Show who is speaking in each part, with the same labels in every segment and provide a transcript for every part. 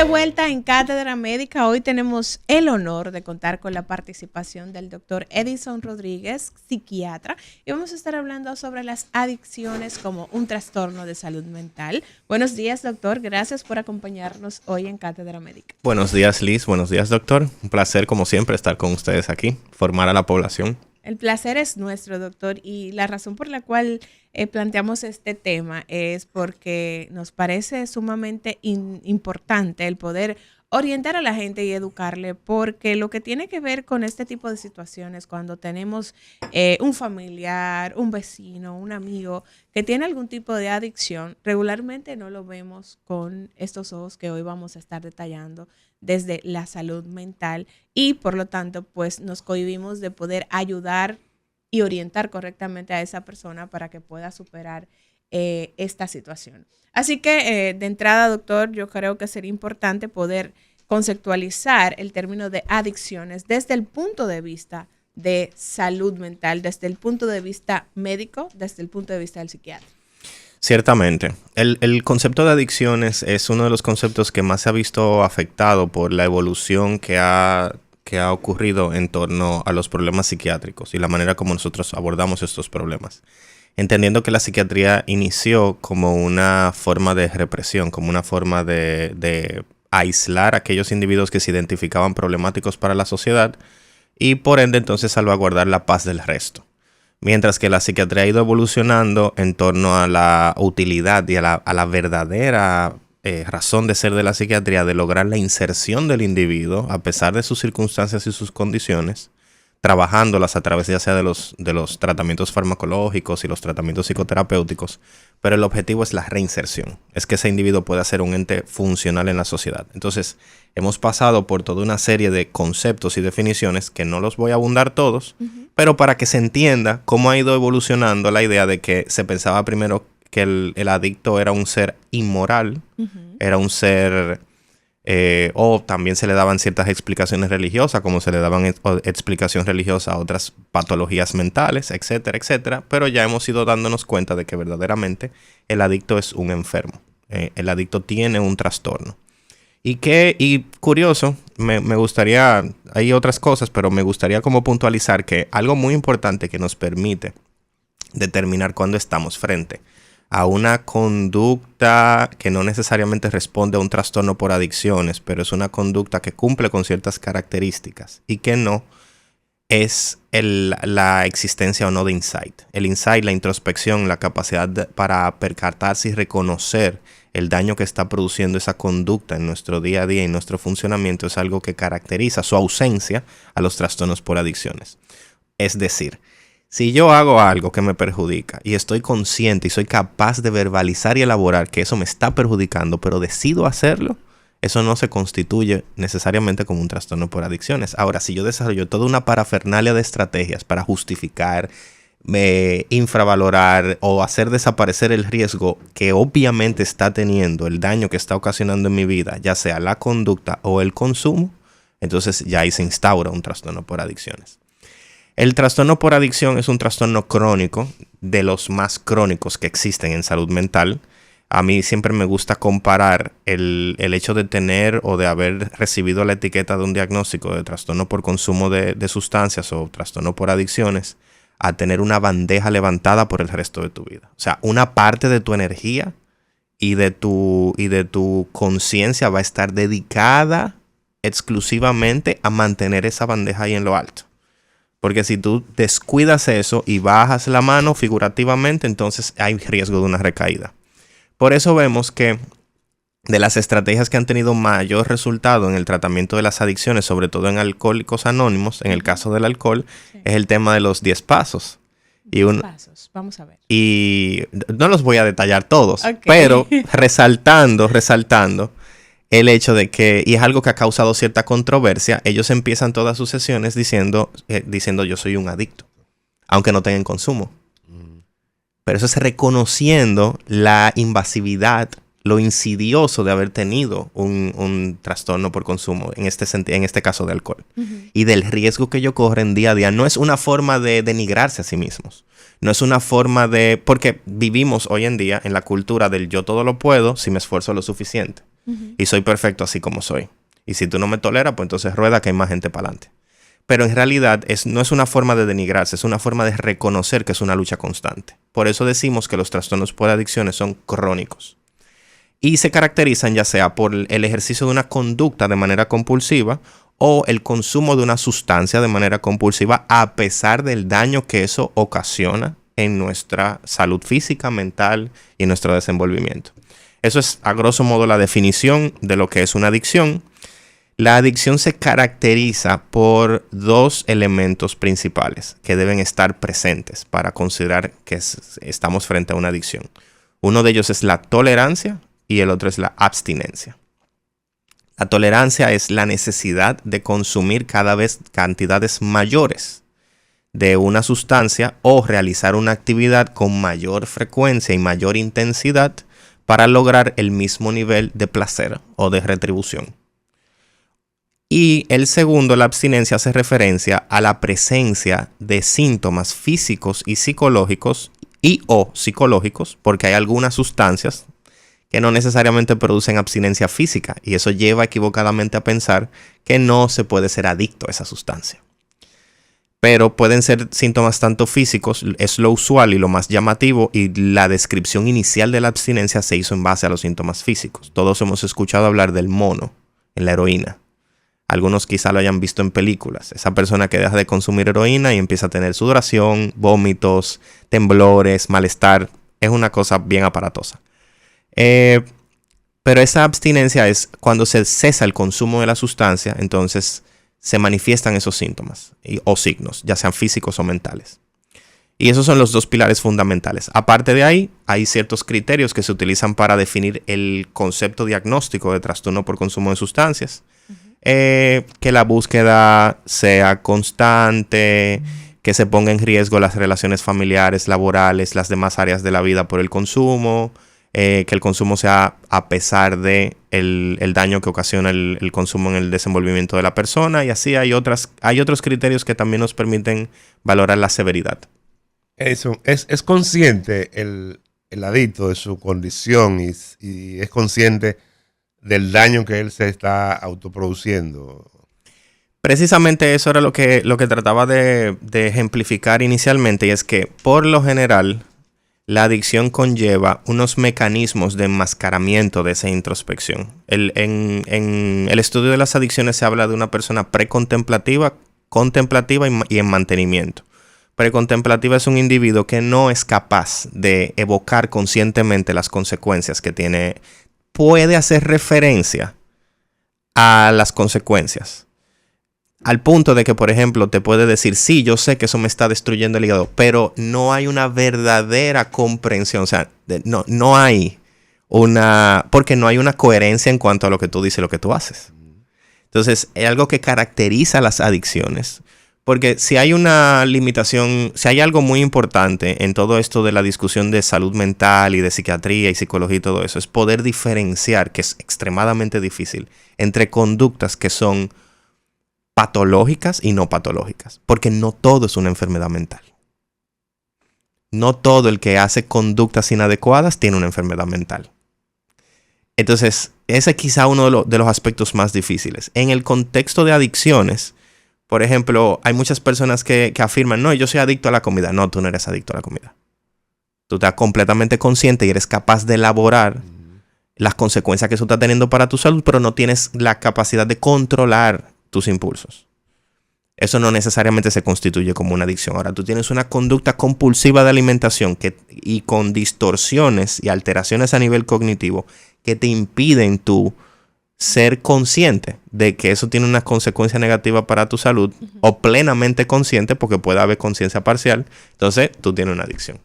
Speaker 1: de vuelta en Cátedra Médica. Hoy tenemos el honor de contar con la participación del doctor Edison Rodríguez, psiquiatra, y vamos a estar hablando sobre las adicciones como un trastorno de salud mental. Buenos días, doctor. Gracias por acompañarnos hoy en Cátedra Médica.
Speaker 2: Buenos días, Liz. Buenos días, doctor. Un placer, como siempre, estar con ustedes aquí, formar a la población.
Speaker 1: El placer es nuestro, doctor, y la razón por la cual planteamos este tema es porque nos parece sumamente importante el poder orientar a la gente y educarle, porque lo que tiene que ver con este tipo de situaciones, cuando tenemos un familiar, un vecino, un amigo que tiene algún tipo de adicción, regularmente no lo vemos con estos ojos que hoy vamos a estar detallando desde la salud mental, y por lo tanto pues nos cohibimos de poder ayudar y orientar correctamente a esa persona para que pueda superar esta situación. Así que de entrada, doctor, yo creo que sería importante poder conceptualizar el término de adicciones desde el punto de vista de salud mental, desde el punto de vista médico, desde el punto de vista del psiquiatra.
Speaker 2: Ciertamente. El concepto de adicciones es uno de los conceptos que más se ha visto afectado por la evolución que ha ocurrido en torno a los problemas psiquiátricos y la manera como nosotros abordamos estos problemas. Entendiendo que la psiquiatría inició como una forma de represión, como una forma de aislar a aquellos individuos que se identificaban problemáticos para la sociedad y por ende entonces salvaguardar la paz del resto. Mientras que la psiquiatría ha ido evolucionando en torno a la utilidad y a la verdadera razón de ser de la psiquiatría, de lograr la inserción del individuo a pesar de sus circunstancias y sus condiciones, trabajándolas a través ya sea de los tratamientos farmacológicos y los tratamientos psicoterapéuticos, pero el objetivo es la reinserción, es que ese individuo pueda ser un ente funcional en la sociedad. Entonces, hemos pasado por toda una serie de conceptos y definiciones que no los voy a abundar todos, pero para que se entienda cómo ha ido evolucionando la idea de que se pensaba primero que el adicto era un ser inmoral, era un ser... o también se le daban ciertas explicaciones religiosas, como se le daban explicación religiosa a otras patologías mentales, etcétera, etcétera. Pero ya hemos ido dándonos cuenta de que verdaderamente el adicto es un enfermo. El adicto tiene un trastorno. Y curioso, me gustaría, hay otras cosas, pero me gustaría como puntualizar que algo muy importante que nos permite determinar cuándo estamos frente a una conducta que no necesariamente responde a un trastorno por adicciones, pero es una conducta que cumple con ciertas características y que no es la existencia o no de insight. El insight, la introspección, la capacidad para percatarse y reconocer el daño que está produciendo esa conducta en nuestro día a día y en nuestro funcionamiento es algo que caracteriza su ausencia a los trastornos por adicciones. Es decir, si yo hago algo que me perjudica y estoy consciente y soy capaz de verbalizar y elaborar que eso me está perjudicando, pero decido hacerlo, eso no se constituye necesariamente como un trastorno por adicciones. Ahora, si yo desarrollo toda una parafernalia de estrategias para justificar, infravalorar o hacer desaparecer el riesgo que obviamente está teniendo, el daño que está ocasionando en mi vida, ya sea la conducta o el consumo, entonces ya ahí se instaura un trastorno por adicciones. El trastorno por adicción es un trastorno crónico, de los más crónicos que existen en salud mental. A mí siempre me gusta comparar el hecho de tener o de haber recibido la etiqueta de un diagnóstico de trastorno por consumo de sustancias o trastorno por adicciones a tener una bandeja levantada por el resto de tu vida. O sea, una parte de tu energía y de tu conciencia va a estar dedicada exclusivamente a mantener esa bandeja ahí en lo alto. Porque si tú descuidas eso y bajas la mano figurativamente, entonces hay riesgo de una recaída. Por eso vemos que de las estrategias que han tenido mayor resultado en el tratamiento de las adicciones, sobre todo en Alcohólicos Anónimos, en el caso del alcohol, es el tema de los 10 pasos.
Speaker 1: 10 pasos, vamos a ver.
Speaker 2: Y no los voy a detallar todos, pero resaltando el hecho de que, y es algo que ha causado cierta controversia, ellos empiezan todas sus sesiones diciendo yo soy un adicto, aunque no tengan consumo. Pero eso es reconociendo la invasividad, lo insidioso de haber tenido un trastorno por consumo, en este caso de alcohol, y del riesgo que ellos corren día a día. No es una forma de denigrarse a sí mismos. No es una forma de... Porque vivimos hoy en día en la cultura del yo todo lo puedo si me esfuerzo lo suficiente. Y soy perfecto así como soy. Y si tú no me toleras, pues entonces rueda que hay más gente para adelante. Pero en realidad no es una forma de denigrarse, es una forma de reconocer que es una lucha constante. Por eso decimos que los trastornos por adicciones son crónicos. Y se caracterizan ya sea por el ejercicio de una conducta de manera compulsiva o el consumo de una sustancia de manera compulsiva a pesar del daño que eso ocasiona en nuestra salud física, mental y en nuestro desenvolvimiento. Eso es a grosso modo la definición de lo que es una adicción. La adicción se caracteriza por dos elementos principales que deben estar presentes para considerar que estamos frente a una adicción. Uno de ellos es la tolerancia y el otro es la abstinencia. La tolerancia es la necesidad de consumir cada vez cantidades mayores de una sustancia o realizar una actividad con mayor frecuencia y mayor intensidad para lograr el mismo nivel de placer o de retribución. Y el segundo, la abstinencia, hace referencia a la presencia de síntomas físicos y psicológicos o psicológicos, porque hay algunas sustancias que no necesariamente producen abstinencia física y eso lleva equivocadamente a pensar que no se puede ser adicto a esa sustancia. Pero pueden ser síntomas tanto físicos, es lo usual y lo más llamativo, y la descripción inicial de la abstinencia se hizo en base a los síntomas físicos. Todos hemos escuchado hablar del mono en la heroína. Algunos quizá lo hayan visto en películas. Esa persona que deja de consumir heroína y empieza a tener sudoración, vómitos, temblores, malestar. Es una cosa bien aparatosa. Pero esa abstinencia es cuando se cesa el consumo de la sustancia, entonces se manifiestan esos síntomas o signos, ya sean físicos o mentales. Y esos son los dos pilares fundamentales. Aparte de ahí, hay ciertos criterios que se utilizan para definir el concepto diagnóstico de trastorno por consumo de sustancias. Que la búsqueda sea constante, que se ponga en riesgo las relaciones familiares, laborales, las demás áreas de la vida por el consumo, que el consumo sea a pesar de el daño que ocasiona el consumo en el desenvolvimiento de la persona, y así hay otros criterios que también nos permiten valorar la severidad.
Speaker 3: Eso, es consciente el adicto de su condición y es consciente del daño que él se está autoproduciendo.
Speaker 2: Precisamente eso era lo que trataba de ejemplificar inicialmente, y es que por lo general la adicción conlleva unos mecanismos de enmascaramiento de esa introspección. En el estudio de las adicciones se habla de una persona precontemplativa, contemplativa y en mantenimiento. Precontemplativa es un individuo que no es capaz de evocar conscientemente las consecuencias que tiene. Puede hacer referencia a las consecuencias. Al punto de que, por ejemplo, te puede decir, sí, yo sé que eso me está destruyendo el hígado, pero no hay una verdadera comprensión. O sea, no hay porque no hay una coherencia en cuanto a lo que tú dices y lo que tú haces. Entonces, es algo que caracteriza las adicciones. Porque si hay una limitación, si hay algo muy importante en todo esto de la discusión de salud mental y de psiquiatría y psicología y todo eso, es poder diferenciar, que es extremadamente difícil, entre conductas que son patológicas y no patológicas. Porque no todo es una enfermedad mental. No todo el que hace conductas inadecuadas tiene una enfermedad mental. Entonces, ese es quizá uno de los aspectos más difíciles. En el contexto de adicciones, por ejemplo, hay muchas personas que afirman, no, yo soy adicto a la comida. No, tú no eres adicto a la comida. Tú estás completamente consciente y eres capaz de elaborar las consecuencias que eso está teniendo para tu salud, pero no tienes la capacidad de controlar tus impulsos. Eso no necesariamente se constituye como una adicción. Ahora, tú tienes una conducta compulsiva de alimentación y con distorsiones y alteraciones a nivel cognitivo que te impiden tú ser consciente de que eso tiene una consecuencia negativa para tu salud, o plenamente consciente, porque puede haber conciencia parcial. Entonces, tú tienes una adicción.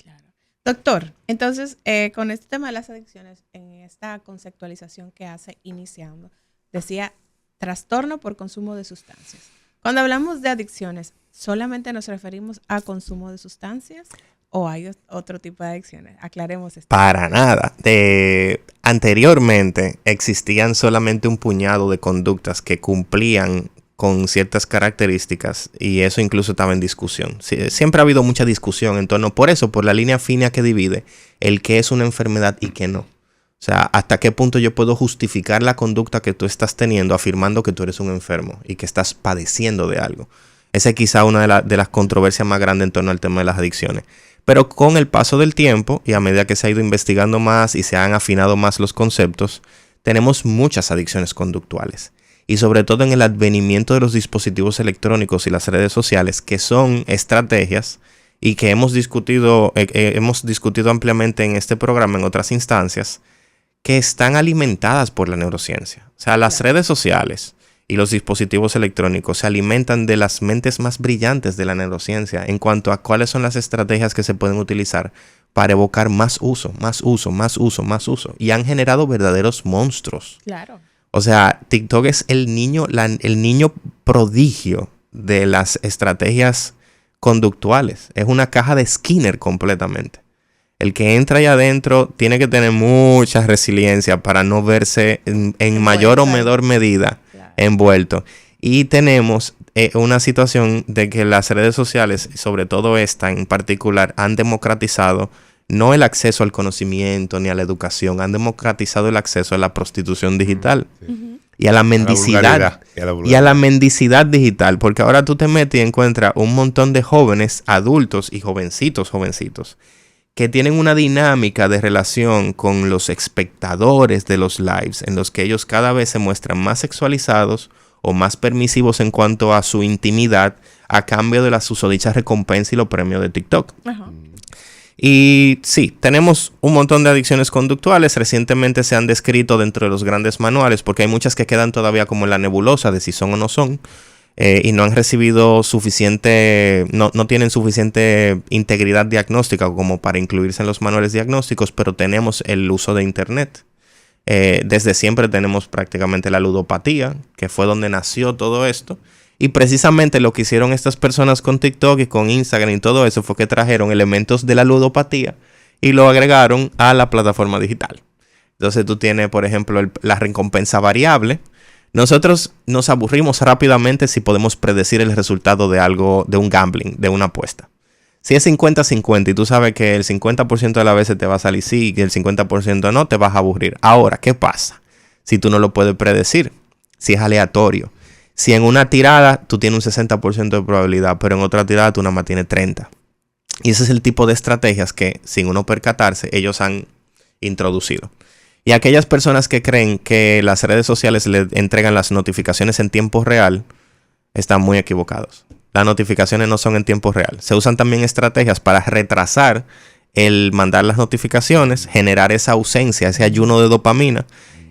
Speaker 1: Claro. Doctor, entonces, con este tema de las adicciones, en esta conceptualización que hace iniciando, decía trastorno por consumo de sustancias. Cuando hablamos de adicciones, ¿solamente nos referimos a consumo de sustancias ¿O hay otro tipo de adicciones? Aclaremos esto.
Speaker 2: Para nada. Anteriormente existían solamente un puñado de conductas que cumplían con ciertas características y eso incluso estaba en discusión. Siempre ha habido mucha discusión en torno, por eso, por la línea fina que divide el que es una enfermedad y que no. O sea, hasta qué punto yo puedo justificar la conducta que tú estás teniendo afirmando que tú eres un enfermo y que estás padeciendo de algo. Esa es quizá una de las controversias más grandes en torno al tema de las adicciones. Pero con el paso del tiempo y a medida que se ha ido investigando más y se han afinado más los conceptos, tenemos muchas adicciones conductuales. Y sobre todo en el advenimiento de los dispositivos electrónicos y las redes sociales, que son estrategias y que hemos discutido ampliamente en este programa en otras instancias, que están alimentadas por la neurociencia. O sea, las redes sociales y los dispositivos electrónicos se alimentan de las mentes más brillantes de la neurociencia en cuanto a cuáles son las estrategias que se pueden utilizar para evocar más uso. Y han generado verdaderos monstruos.
Speaker 1: Claro.
Speaker 2: O sea, TikTok es el niño prodigio de las estrategias conductuales. Es una caja de Skinner completamente. El que entra ahí adentro tiene que tener mucha resiliencia para no verse en mayor o menor medida envuelto. Y tenemos una situación de que las redes sociales, sobre todo esta en particular, han democratizado no el acceso al conocimiento ni a la educación, han democratizado el acceso a la prostitución digital y a la mendicidad y a la mendicidad digital, porque ahora tú te metes y encuentras un montón de jóvenes, adultos y jovencitos que tienen una dinámica de relación con los espectadores de los lives en los que ellos cada vez se muestran más sexualizados o más permisivos en cuanto a su intimidad a cambio de la susodicha recompensa y los premios de TikTok. Ajá. Y sí, tenemos un montón de adicciones conductuales. Recientemente se han descrito dentro de los grandes manuales porque hay muchas que quedan todavía como en la nebulosa de si son o no son. Y no han recibido no tienen suficiente integridad diagnóstica como para incluirse en los manuales diagnósticos, pero tenemos el uso de internet. Desde siempre tenemos prácticamente la ludopatía, que fue donde nació todo esto. Y precisamente lo que hicieron estas personas con TikTok y con Instagram y todo eso fue que trajeron elementos de la ludopatía y lo agregaron a la plataforma digital. Entonces tú tienes, por ejemplo, la recompensa variable. Nosotros nos aburrimos rápidamente si podemos predecir el resultado de algo, de un gambling, de una apuesta. Si es 50-50 y tú sabes que el 50% de las veces te va a salir sí y el 50% no, te vas a aburrir. Ahora, ¿qué pasa? Si tú no lo puedes predecir, si es aleatorio. Si en una tirada tú tienes un 60% de probabilidad, pero en otra tirada tú nada más tienes 30%. Y ese es el tipo de estrategias que, sin uno percatarse, ellos han introducido. Y aquellas personas que creen que las redes sociales le entregan las notificaciones en tiempo real, están muy equivocados. Las notificaciones no son en tiempo real. Se usan también estrategias para retrasar el mandar las notificaciones, generar esa ausencia, ese ayuno de dopamina.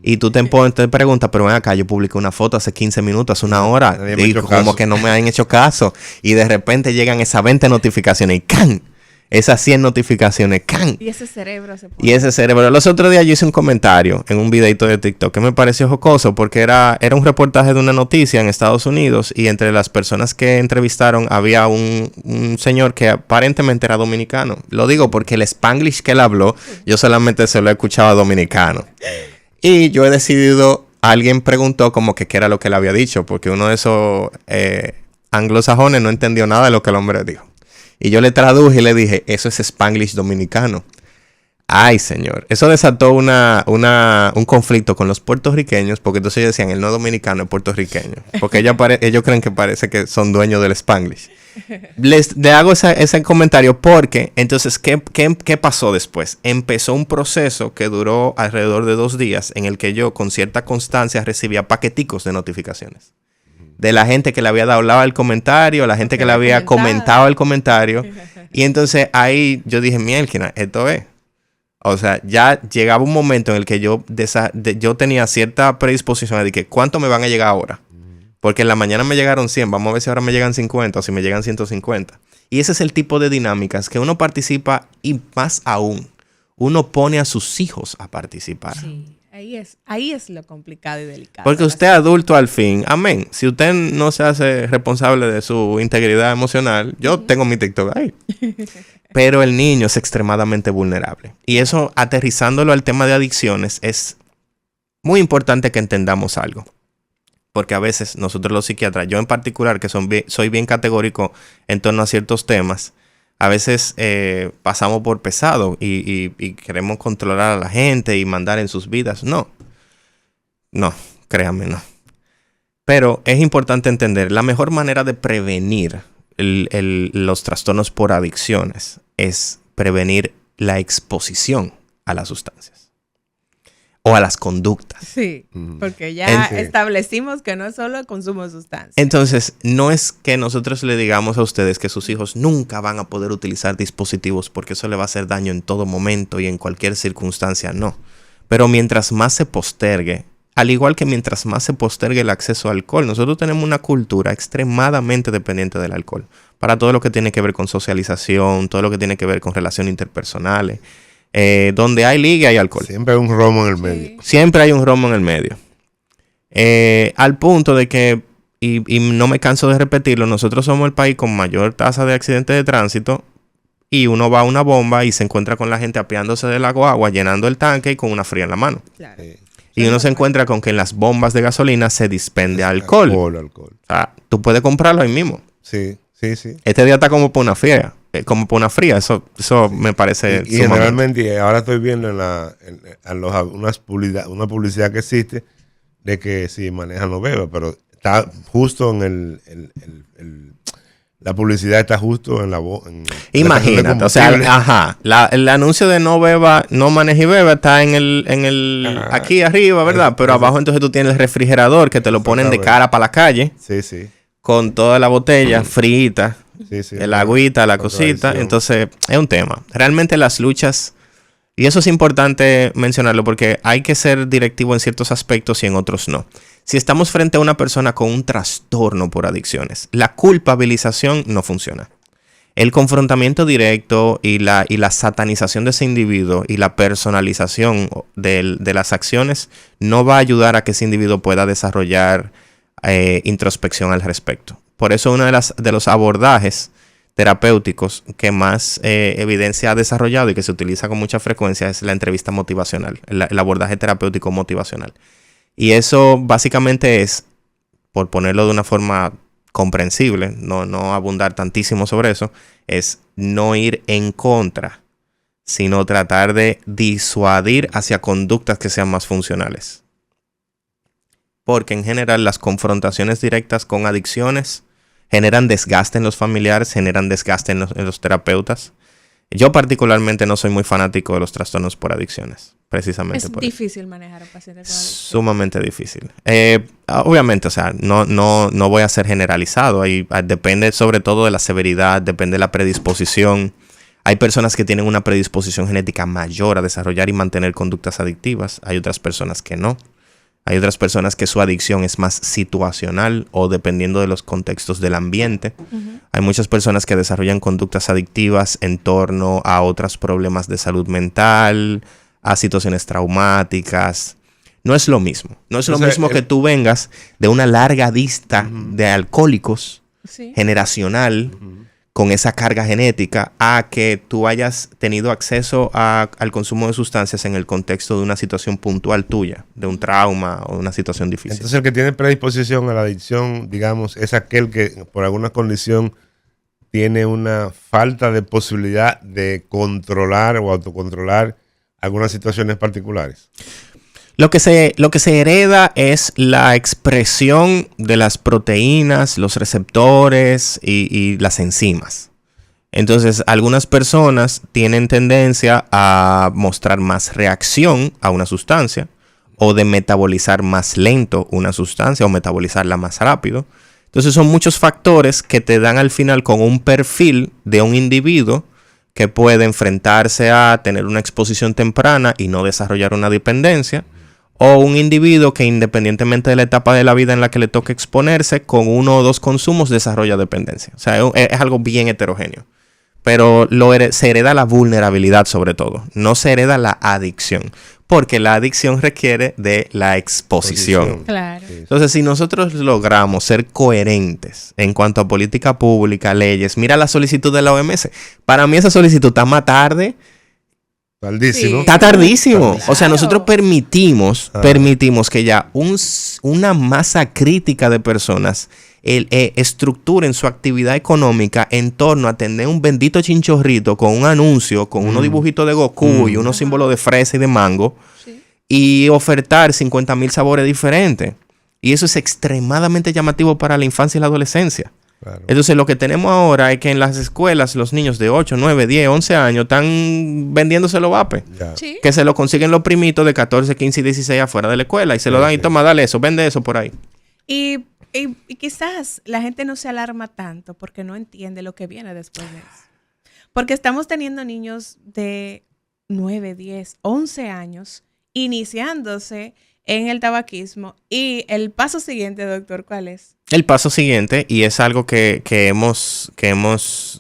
Speaker 2: Y tú te preguntas, pero ven acá, yo publiqué una foto hace 15 minutos, hace una hora, y como que no me han hecho caso. Y de repente llegan esas 20 notificaciones y ¡can! Esas 100 notificaciones, ¡can!
Speaker 1: Y ese cerebro se pone.
Speaker 2: Y ese cerebro. Los otros días yo hice un comentario en un videito de TikTok que me pareció jocoso porque era un reportaje de una noticia en Estados Unidos y entre las personas que entrevistaron había un señor que aparentemente era dominicano. Lo digo porque el Spanglish que él habló, yo solamente se lo he escuchado a dominicano. Y yo he decidido, alguien preguntó como que qué era lo que él había dicho, porque uno de esos anglosajones no entendió nada de lo que el hombre dijo. Y yo le traduje y le dije, eso es Spanglish dominicano. Ay, señor. Eso desató un conflicto con los puertorriqueños, porque entonces ellos decían, él no es dominicano, es puertorriqueño. Porque ellos creen que parece que son dueños del Spanglish. Le hago ese comentario porque, entonces, ¿qué pasó después? Empezó un proceso que duró alrededor de 2 días en el que yo, con cierta constancia, recibía paqueticos de notificaciones. De la gente que le había dado el comentario, la gente que le había comentado el comentario. Y entonces ahí yo dije, mielquina, esto es. O sea, ya llegaba un momento en el que yo tenía cierta predisposición de que ¿cuánto me van a llegar ahora? Porque en la mañana me llegaron 100, vamos a ver si ahora me llegan 50 o si me llegan 150. Y ese es el tipo de dinámicas que uno participa y más aún, uno pone a sus hijos a participar.
Speaker 1: Sí, ahí es lo complicado y delicado.
Speaker 2: Porque usted es adulto al fin, amén. Si usted no se hace responsable de su integridad emocional, yo tengo mi TikTok ahí. pero el niño es extremadamente vulnerable. Y eso, aterrizándolo al tema de adicciones, es muy importante que entendamos algo. Porque a veces nosotros los psiquiatras, yo en particular, que soy bien categórico en torno a ciertos temas, a veces pasamos por pesado y queremos controlar a la gente y mandar en sus vidas. No, créanme, no. Pero es importante entender, la mejor manera de prevenir los trastornos por adicciones es prevenir la exposición a las sustancias o a las conductas.
Speaker 1: Sí, porque ya establecimos que no es solo el consumo de sustancias.
Speaker 2: Entonces, no es que nosotros le digamos a ustedes que sus hijos nunca van a poder utilizar dispositivos porque eso le va a hacer daño en todo momento y en cualquier circunstancia, no. Pero mientras más se postergue, al igual que mientras más se postergue el acceso al alcohol, nosotros tenemos una cultura extremadamente dependiente del alcohol para todo lo que tiene que ver con socialización, todo lo que tiene que ver con relaciones interpersonales. Donde hay liga hay alcohol.
Speaker 3: Siempre hay un romo en el medio.
Speaker 2: Siempre hay un romo en el medio. Al punto de que, y no me canso de repetirlo, nosotros somos el país con mayor tasa de accidentes de tránsito y uno va a una bomba y se encuentra con la gente apeándose de la guagua, llenando el tanque y con una fría en la mano.
Speaker 1: Claro.
Speaker 2: Y uno se encuentra con que en las bombas de gasolina se dispende alcohol.
Speaker 3: Alcohol.
Speaker 2: O sea, tú puedes comprarlo ahí mismo.
Speaker 3: Sí.
Speaker 2: Este día está como por una fría. Eso me parece
Speaker 3: y generalmente, ahora estoy viendo una publicidad que existe de que si manejan no beba, pero está justo en la publicidad está justo en la voz.
Speaker 2: Imagínate, o sea, el anuncio de no beba, no maneje y beba está aquí arriba, ¿verdad? Pero abajo entonces tú tienes el refrigerador que te lo ponen de cara para la calle.
Speaker 3: Sí.
Speaker 2: Con toda la botella frita, el agüita, la cosita. Entonces, es un tema. Realmente las luchas, y eso es importante mencionarlo porque hay que ser directivo en ciertos aspectos y en otros no. Si estamos frente a una persona con un trastorno por adicciones, la culpabilización no funciona. El confrontamiento directo y la satanización de ese individuo y la personalización de las acciones no va a ayudar a que ese individuo pueda desarrollar introspección al respecto. Por eso uno de los abordajes terapéuticos que más evidencia ha desarrollado y que se utiliza con mucha frecuencia es la entrevista motivacional, el abordaje terapéutico motivacional. Y eso básicamente es, por ponerlo de una forma comprensible, no abundar tantísimo sobre eso, es no ir en contra, sino tratar de disuadir hacia conductas que sean más funcionales. Porque en general las confrontaciones directas con adicciones generan desgaste en los familiares, generan desgaste en los terapeutas. Yo particularmente no soy muy fanático de los trastornos por adicciones, precisamente por eso.
Speaker 1: Es difícil manejar a un paciente con adicción.
Speaker 2: Sumamente difícil. Obviamente, o sea, no voy a ser generalizado. Depende sobre todo de la severidad, depende de la predisposición. Hay personas que tienen una predisposición genética mayor a desarrollar y mantener conductas adictivas. Hay otras personas que no. Hay otras personas que su adicción es más situacional o dependiendo de los contextos del ambiente. Uh-huh. Hay muchas personas que desarrollan conductas adictivas en torno a otros problemas de salud mental, a situaciones traumáticas. No es lo mismo. No es lo mismo que tú vengas de una larga lista de alcohólicos generacional con esa carga genética a que tú hayas tenido acceso al consumo de sustancias en el contexto de una situación puntual tuya, de un trauma o una situación difícil.
Speaker 3: Entonces el que tiene predisposición a la adicción, digamos, es aquel que por alguna condición tiene una falta de posibilidad de controlar o autocontrolar algunas situaciones particulares.
Speaker 2: Lo que se hereda es la expresión de las proteínas, los receptores y las enzimas. Entonces, algunas personas tienen tendencia a mostrar más reacción a una sustancia o de metabolizar más lento una sustancia o metabolizarla más rápido. Entonces, son muchos factores que te dan al final con un perfil de un individuo que puede enfrentarse a tener una exposición temprana y no desarrollar una dependencia. O un individuo que independientemente de la etapa de la vida en la que le toque exponerse, con 1 o 2 consumos desarrolla dependencia. O sea, es algo bien heterogéneo. pero se hereda la vulnerabilidad sobre todo, no se hereda la adicción, porque la adicción requiere de la exposición.
Speaker 1: Claro.
Speaker 2: Entonces, si nosotros logramos ser coherentes en cuanto a política pública, leyes, mira la solicitud de la OMS. Para mí esa solicitud está más tarde.
Speaker 3: Tardísimo.
Speaker 1: Sí.
Speaker 2: Está tardísimo.
Speaker 1: Claro.
Speaker 2: O sea, nosotros permitimos que ya una masa crítica de personas estructuren su actividad económica en torno a tener un bendito chinchorrito con un anuncio, con unos dibujitos de Goku y unos símbolos de fresa y de mango, y ofertar 50,000 sabores diferentes. Y eso es extremadamente llamativo para la infancia y la adolescencia.
Speaker 3: Claro.
Speaker 2: Entonces, lo que tenemos ahora es que en las escuelas los niños de 8, 9, 10, 11 años están vendiéndose los vapes.
Speaker 3: Ya.
Speaker 1: Sí.
Speaker 2: Que se lo consiguen los primitos de 14, 15 y 16 afuera de la escuela y se lo dan y toma, dale eso, vende eso por ahí.
Speaker 1: Y quizás la gente no se alarma tanto porque no entiende lo que viene después de eso. Porque estamos teniendo niños de 9, 10, 11 años iniciándose en el tabaquismo. Y el paso siguiente, doctor, ¿cuál es?
Speaker 2: El paso siguiente, y es algo que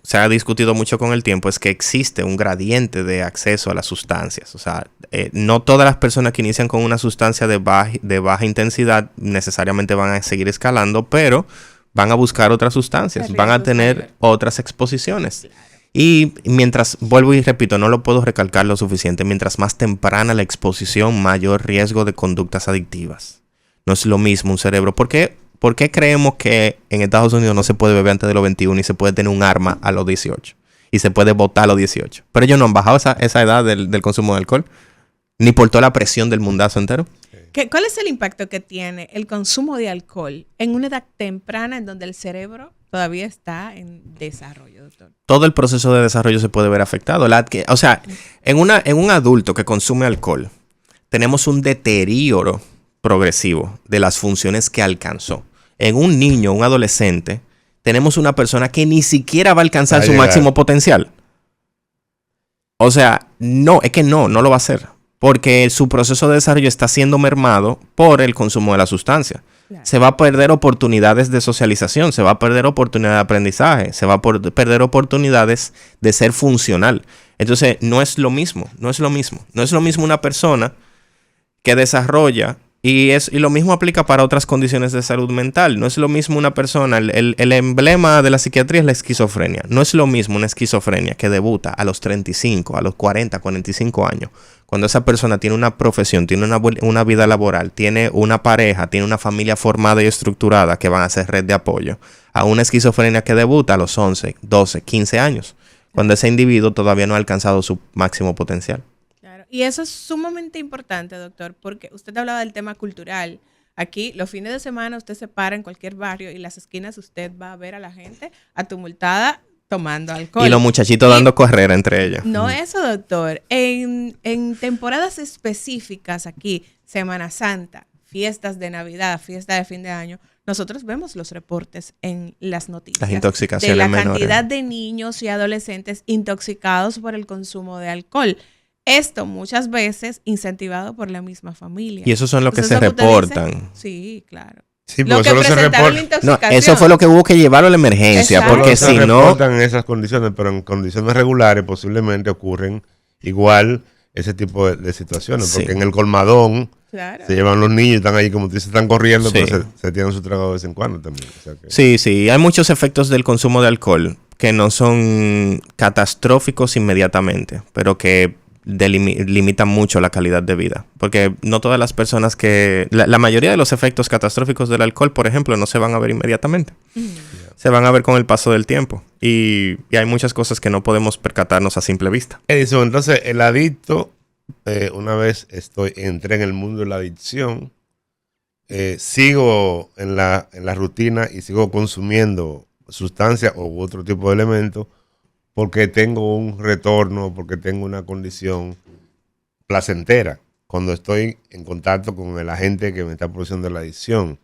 Speaker 2: se ha discutido mucho con el tiempo, es que existe un gradiente de acceso a las sustancias. O sea, no todas las personas que inician con una sustancia de baja intensidad necesariamente van a seguir escalando, pero van a buscar otras sustancias, van a tener otras exposiciones. Y mientras, vuelvo y repito, no lo puedo recalcar lo suficiente, mientras más temprana la exposición, mayor riesgo de conductas adictivas. No es lo mismo un cerebro. ¿Por qué creemos que en Estados Unidos no se puede beber antes de los 21 y se puede tener un arma a los 18? Y se puede votar a los 18. Pero ellos no han bajado esa edad del consumo de alcohol, ni por toda la presión del mundazo entero.
Speaker 1: ¿Cuál es el impacto que tiene el consumo de alcohol en una edad temprana en donde el cerebro todavía está en desarrollo, doctor?
Speaker 2: Todo el proceso de desarrollo se puede ver afectado. O sea, en un adulto que consume alcohol, tenemos un deterioro progresivo de las funciones que alcanzó. En un niño, un adolescente, tenemos una persona que ni siquiera va a alcanzar su máximo potencial. O sea, no lo va a hacer. Porque su proceso de desarrollo está siendo mermado por el consumo de la sustancia. Claro. Se va a perder oportunidades de socialización, se va a perder oportunidades de aprendizaje, se va a perder oportunidades de ser funcional. Entonces, no es lo mismo. No es lo mismo una persona que desarrolla, y lo mismo aplica para otras condiciones de salud mental. No es lo mismo una persona, el emblema de la psiquiatría es la esquizofrenia. No es lo mismo una esquizofrenia que debuta a los 35, a los 40, 45 años. Cuando esa persona tiene una profesión, tiene una vida laboral, tiene una pareja, tiene una familia formada y estructurada que van a ser red de apoyo, a una esquizofrenia que debuta a los 11, 12, 15 años, cuando ese individuo todavía no ha alcanzado su máximo potencial.
Speaker 1: Claro. Y eso es sumamente importante, doctor, porque usted hablaba del tema cultural. Aquí, los fines de semana, usted se para en cualquier barrio y en las esquinas usted va a ver a la gente atumultada tomando alcohol.
Speaker 2: Y los muchachitos dando carrera entre ellos.
Speaker 1: No eso, doctor. En temporadas específicas aquí, Semana Santa, fiestas de Navidad, fiesta de fin de año, nosotros vemos los reportes en las noticias.
Speaker 2: Las intoxicaciones
Speaker 1: de la
Speaker 2: menores.
Speaker 1: Cantidad de niños y adolescentes intoxicados por el consumo de alcohol. Esto muchas veces incentivado por la misma familia.
Speaker 2: Y esos son los que
Speaker 1: Entonces,
Speaker 2: se
Speaker 1: usted
Speaker 2: reportan.
Speaker 1: dice, sí, claro.
Speaker 3: Sí,
Speaker 1: Lo que
Speaker 3: solo se
Speaker 1: presentaron la
Speaker 3: reporta.
Speaker 2: No,
Speaker 1: intoxicación.
Speaker 2: eso fue lo que hubo que llevarlo a la emergencia.
Speaker 1: Exacto.
Speaker 2: Porque
Speaker 3: Se
Speaker 2: si no,
Speaker 3: reportan en esas condiciones, pero en condiciones regulares posiblemente ocurren igual ese tipo de situaciones.
Speaker 2: Sí.
Speaker 3: Porque en el colmadón
Speaker 1: Claro.
Speaker 3: se llevan los niños, están ahí como tú dices, están corriendo,
Speaker 2: Sí.
Speaker 3: pero se tiran su trago de vez en cuando también. O sea que...
Speaker 2: sí, hay muchos efectos del consumo de alcohol que no son catastróficos inmediatamente, pero que limitan mucho la calidad de vida. Porque no todas las personas la mayoría de los efectos catastróficos del alcohol, por ejemplo, no se van a ver inmediatamente. Se van a ver con el paso del tiempo. Y hay muchas cosas que no podemos percatarnos a simple vista.
Speaker 3: Edison, entonces el adicto, una vez entré en el mundo de la adicción, sigo en la rutina y sigo consumiendo sustancias u otro tipo de elementos porque tengo un retorno, porque tengo una condición placentera cuando estoy en contacto con el agente que me está produciendo la adicción.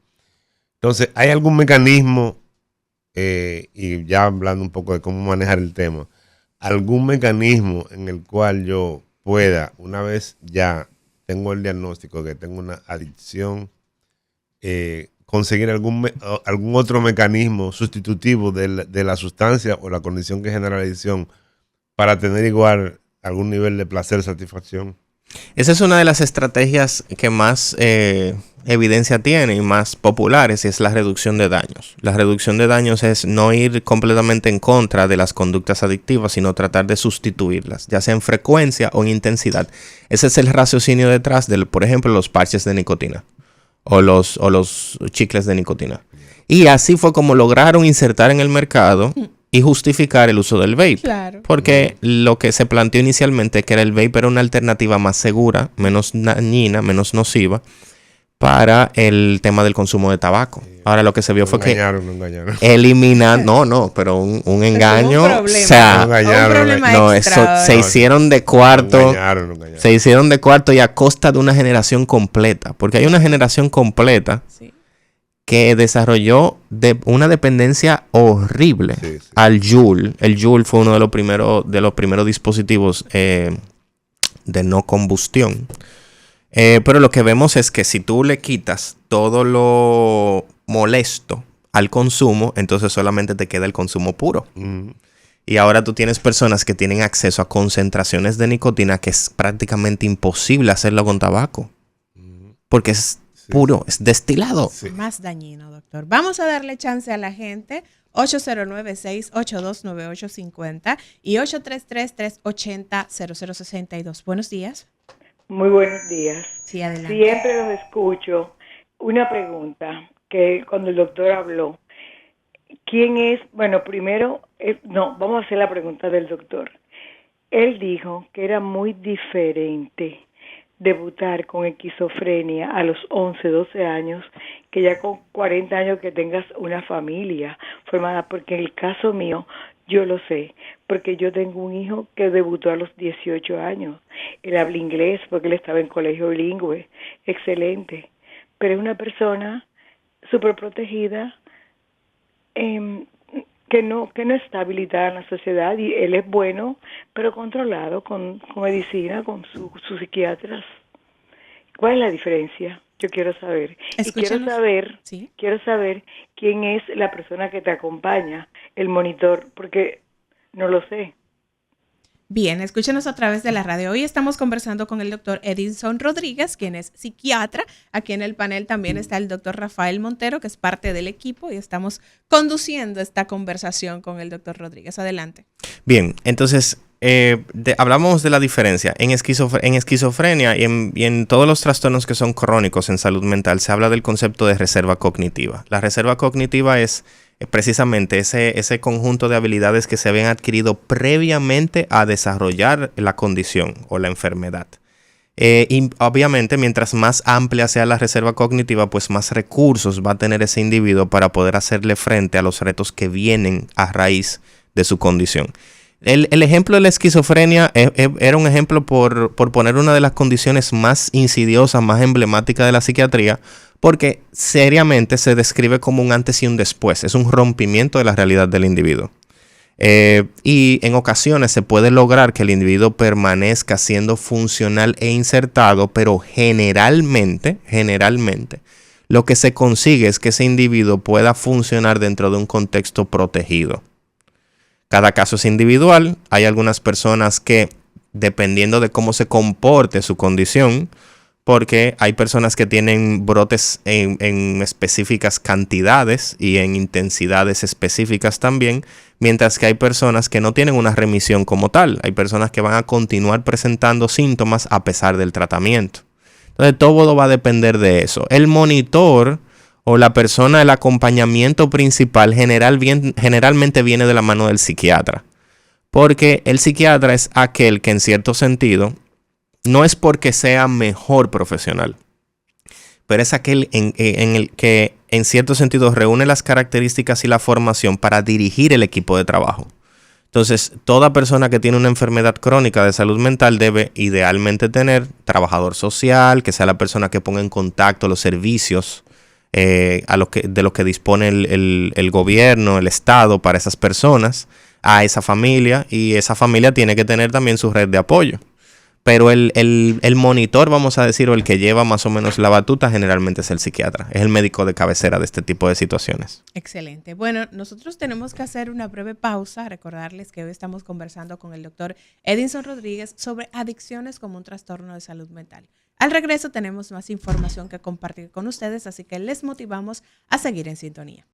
Speaker 3: Entonces, ¿hay algún mecanismo, y ya hablando un poco de cómo manejar el tema, algún mecanismo en el cual yo pueda, una vez ya tengo el diagnóstico de que tengo una adicción, conseguir algún otro mecanismo sustitutivo de la sustancia o la condición que genera la adicción para tener igual algún nivel de placer, satisfacción.
Speaker 2: Esa es una de las estrategias que más evidencia tiene y más populares, y es la reducción de daños. La reducción de daños es no ir completamente en contra de las conductas adictivas, sino tratar de sustituirlas, ya sea en frecuencia o en intensidad. Ese es el raciocinio detrás de, por ejemplo, los parches de nicotina o los chicles de nicotina. Y así fue como lograron insertar en el mercado y justificar el uso del vape.
Speaker 1: Claro.
Speaker 2: Porque lo que se planteó inicialmente, que era el vape, era una alternativa más segura, menos dañina, menos nociva para el tema del consumo de tabaco. Ahora lo que se vio fue que eliminar, pero un engaño,
Speaker 1: un problema
Speaker 2: no, eso se hicieron de cuarto, se hicieron de cuarto y a costa de una generación completa, porque hay una generación completa que desarrolló una dependencia horrible al Juul. El Juul fue uno de los primeros dispositivos de no combustión. Pero lo que vemos es que si tú le quitas todo lo molesto al consumo, entonces solamente te queda el consumo puro. Y ahora tú tienes personas que tienen acceso a concentraciones de nicotina que es prácticamente imposible hacerlo con tabaco. Porque es puro, es destilado.
Speaker 1: Más dañino, doctor. Vamos a darle chance a la gente. 809-682-9850 y 833-380-0062. Buenos días.
Speaker 4: Muy buenos días.
Speaker 1: Sí, adelante.
Speaker 4: Siempre los escucho. Una pregunta que cuando el doctor habló, ¿quién es? Bueno, primero, vamos a hacer la pregunta del doctor. Él dijo que era muy diferente debutar con esquizofrenia a los 11, 12 años, que ya con 40 años que tengas una familia formada, porque en el caso mío, yo lo sé, porque yo tengo un hijo que debutó a los 18 años. Él habla inglés porque él estaba en colegio bilingüe, excelente, pero es una persona súper protegida, que no está habilitada en la sociedad, y él es bueno, pero controlado con medicina, con sus psiquiatras. ¿Cuál es la diferencia? Yo quiero saber.
Speaker 1: Escúchanos.
Speaker 4: Y quiero saber quién es la persona que te acompaña, el monitor, porque no lo sé.
Speaker 1: Bien, escúchenos a través de la radio. Hoy estamos conversando con el doctor Edinson Rodríguez, quien es psiquiatra. Aquí en el panel también está el doctor Rafael Montero, que es parte del equipo, y estamos conduciendo esta conversación con el doctor Rodríguez. Adelante.
Speaker 2: Bien, entonces hablamos de la diferencia. En esquizofrenia y en todos los trastornos que son crónicos en salud mental se habla del concepto de reserva cognitiva. La reserva cognitiva es precisamente ese conjunto de habilidades que se habían adquirido previamente a desarrollar la condición o la enfermedad. Y obviamente, mientras más amplia sea la reserva cognitiva, pues más recursos va a tener ese individuo para poder hacerle frente a los retos que vienen a raíz de su condición. El ejemplo de la esquizofrenia era un ejemplo por poner una de las condiciones más insidiosas, más emblemáticas de la psiquiatría, porque seriamente se describe como un antes y un después. Es un rompimiento de la realidad del individuo. Y en ocasiones se puede lograr que el individuo permanezca siendo funcional e insertado, pero generalmente, lo que se consigue es que ese individuo pueda funcionar dentro de un contexto protegido. Cada caso es individual. Hay algunas personas que, dependiendo de cómo se comporte su condición, porque hay personas que tienen brotes en específicas cantidades y en intensidades específicas también, mientras que hay personas que no tienen una remisión como tal. Hay personas que van a continuar presentando síntomas a pesar del tratamiento. Entonces, todo va a depender de eso. El monitor o la persona, el acompañamiento principal generalmente viene de la mano del psiquiatra. Porque el psiquiatra es aquel que en cierto sentido, no es porque sea mejor profesional, pero es aquel en el que en cierto sentido reúne las características y la formación para dirigir el equipo de trabajo. Entonces, toda persona que tiene una enfermedad crónica de salud mental debe idealmente tener trabajador social, que sea la persona que ponga en contacto los servicios de los que dispone el gobierno, el Estado para esas personas, a esa familia, y esa familia tiene que tener también su red de apoyo. pero el monitor, vamos a decir, o el que lleva más o menos la batuta, generalmente es el psiquiatra. Es el médico de cabecera de este tipo de situaciones.
Speaker 1: Excelente. Bueno, nosotros tenemos que hacer una breve pausa. Recordarles que hoy estamos conversando con el doctor Edinson Rodríguez sobre adicciones como un trastorno de salud mental. Al regreso tenemos más información que compartir con ustedes, así que les motivamos a seguir en sintonía.